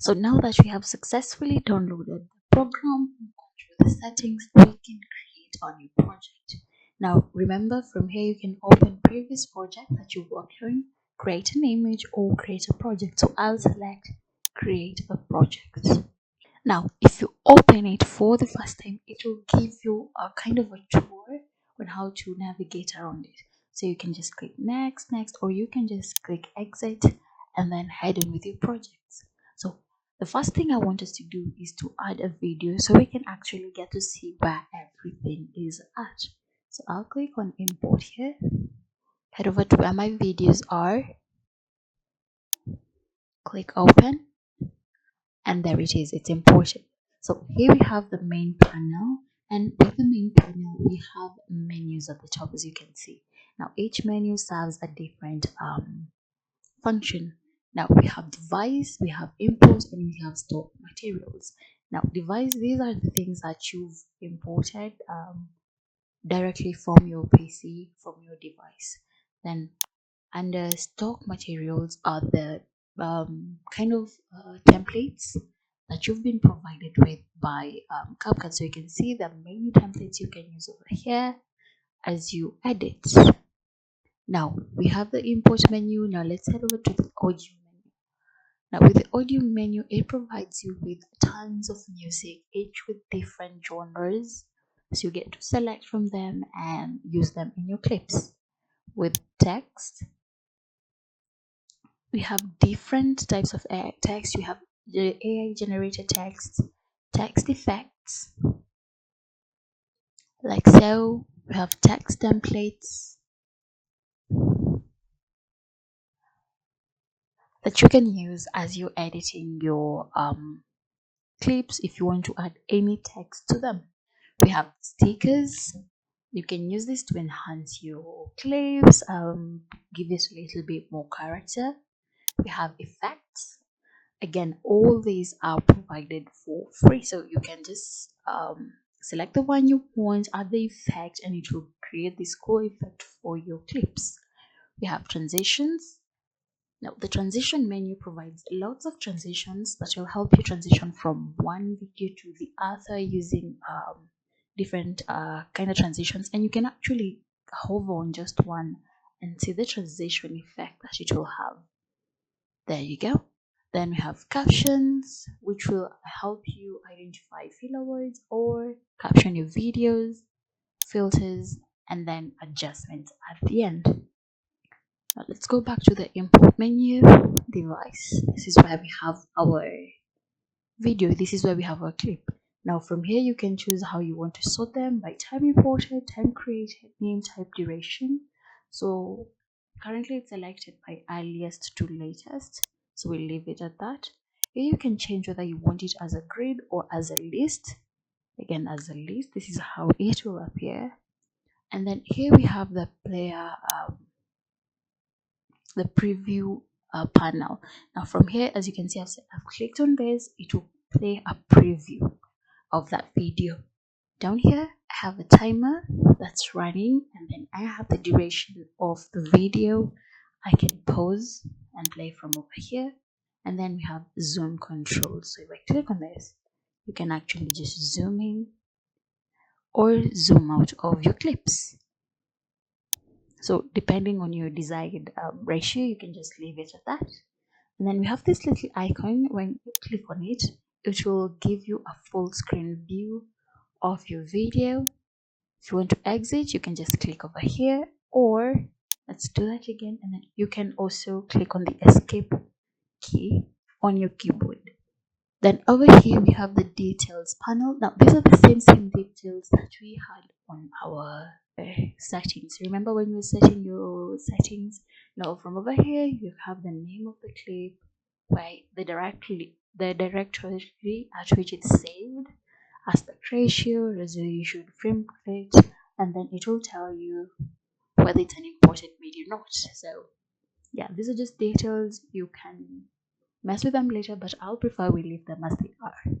So now that we have successfully downloaded the program and gone through the settings, we can create a new project. Now remember, from here you can open previous project that you worked on, create an image or create a project. So I'll select create a project. Now if you open it for the first time, it will give you a kind of a tour on how to navigate around it. So you can just click next, or you can just click exit and then head on with your projects. So the first thing I want us to do is to add a video so we can actually get to see where everything is at. So I'll click on import here, head over to where my videos are, click open, and there it is, it's imported. So here we have the main panel, and with the main panel we have menus at the top, as you can see. Now each menu serves a different function. Now we have device, we have import, and we have stock materials. Now device, these are the things that you've imported directly from your PC, from your device. Then under stock materials are the kind of templates that you've been provided with by CapCut. So you can see the many templates you can use over here as you edit. Now we have the import menu. Now let's head over to the audio menu. Now with the audio menu, it provides you with tons of music, each with different genres. So you get to select from them and use them in your clips. With text, we have different types of text. We have the AI generated text, text effects, like so. We have text templates that you can use as you're editing your clips if you want to add any text to them. We have stickers. You can use this to enhance your clips, give it a little bit more character. We have effects. Again, all these are provided for free, so you can just select the one you want, add the effect, and it will create this cool effect for your clips. We have transitions. Now the transition menu provides lots of transitions that will help you transition from one video to the other using different kind of transitions, and you can actually hover on just one and see the transition effect that it will have. There you go. Then we have captions, which will help you identify filler words or caption your videos, filters, and then adjustments at the end. Now let's go back to the import menu, device. This is where we have our video. This is where we have our clip. Now from here you can choose how you want to sort them by time imported, time created, name type, duration. So currently it's selected by earliest to latest, so we'll leave it at that. Here you can change whether you want it as a grid or as a list. Again, as a list, this is how it will appear. And then here we have the player the preview panel. Now from here, as you can see, I've clicked on this, it will play a preview of that video. Down here I have a timer that's running, and then I have the duration of the video. I can pause and play from over here, and then we have zoom controls. So if I click on this, you can actually just zoom in or zoom out of your clips. So depending on your desired ratio, you can just leave it at that. And then we have this little icon. When you click on it, it will give you a full screen view of your video. If you want to exit, you can just click over here, or let's do that again, and then you can also click on the escape key on your keyboard. Then over here we have the details panel. Now these are the same details that we had on our settings. Remember when you were setting your settings? Now from over here you have the name of the clip, where the directory at which it's saved, aspect ratio, resolution, frame rate, and then it will tell you whether it's an imported video or not. So yeah, these are just details. You can mess with them later, but I'll prefer we leave them as they are.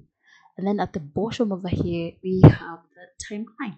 And then at the bottom over here we have the timeline.